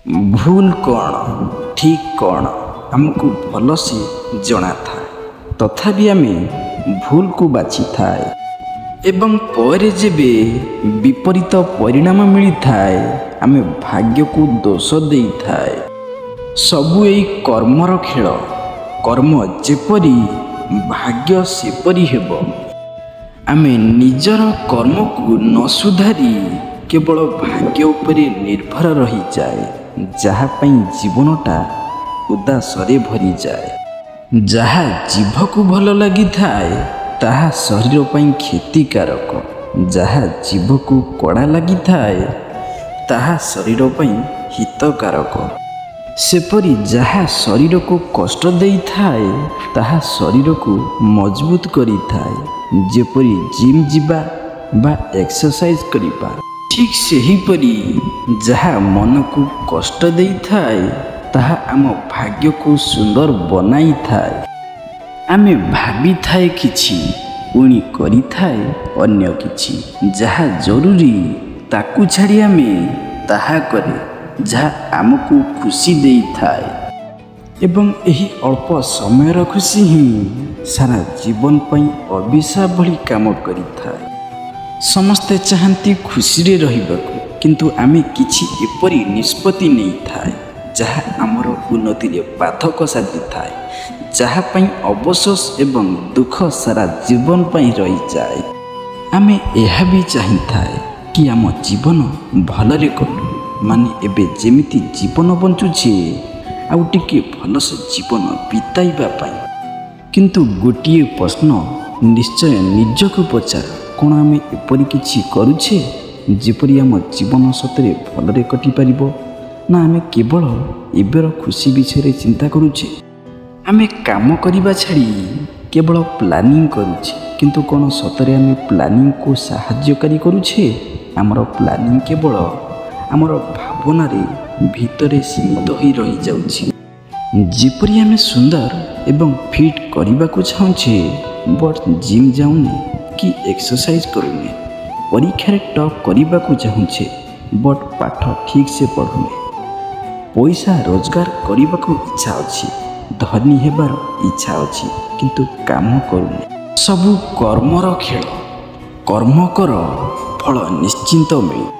भूल कौन ठीक कौन आमको भल से जना था तथापि आम भूल को बाछि थाए एवं पर जेबे विपरीत परिणाम मिली थाए आम भाग्य को दोष दे थाए। सबु एई कर्मर खेल कर्म जेपरी भाग्य सेपरी हेबो। आमे निजर कर्म को न सुधारी केवल भाग्य उपरे निर्भर रही जाए जहा पई जीवनटा उदासरे भरी जाए। जहा जीभ को भल लगी थाए ताहा शरीर पई क्षतिकारक, जहा जीभ को कड़ा लगी थाए ताहा शरीर पई हितकारक। सेपरी जहा शरीर को कष्ट दे थाए ताहा शरीर को मजबूत करी थाए। जेपरी जिम जीवा बा एक्सरसाइज करिबा ठीक सही परी जहा मन को कष्ट दे थाए ताहा आम भाग्य को सुंदर बनाई थाए। आमे भाबी थाए किछि पुणी करी थाए अन्य किछि जहा जरूरी ताकू छाड़ी आमे ताहा करे जहा आमको खुशी दे थाए एवं एही अल्प समयर खुशी ही सारा जीवन पई अभिशाप भली काम करी थाए। समस्ते चाहती खुशी रे रहिबाकू किंतु आमे किछि एपरी निष्पत्ति नहीं थाए जहा आमर उन्नति रे बाधक साधि थाए, जहा पई अवशोष एवं दुख सारा जीवन पई रही जाए। आमे एहा भी चाहि थाए कि आम जीवन भलरे करू माने एबे जेमिति जीवन बंचुछे आउ टिके भलसे जीवन बिताइबा पाई। किंतु गोटिए प्रश्न निश्चय निजको पचार, कौन आम एपरी किछि करुछे जेपरी आम जीवन सतरे भलरे कटि पारिबो ना आमे केवल एबेर खुशी विषय चिंता करुछे। आमे काम करिबा छाड़ी केवल प्लानिंग करुछे किंतु कौन सतरे आमे प्लानिंग को साहाय्यकारी करुछे। आमर प्लानिंग केवल आमर भावना रे भीतरे सीमित होई रही जाउछि। जेपरी आमे सुंदर एवं फिट करिबा को चाहुछे बट जिम जाउने कि एक्सरसाइज करूने, परीक्षा रे टॉप करिबा को चाहुछे बट पाठ ठीक से पढुने, पैसा रोजगार करिबा को इच्छा अछि, धनी हेबार इच्छा अछि किंतु काम करूने। सबु कर्मर खेल, कर्म कर फल निश्चिंत मिले।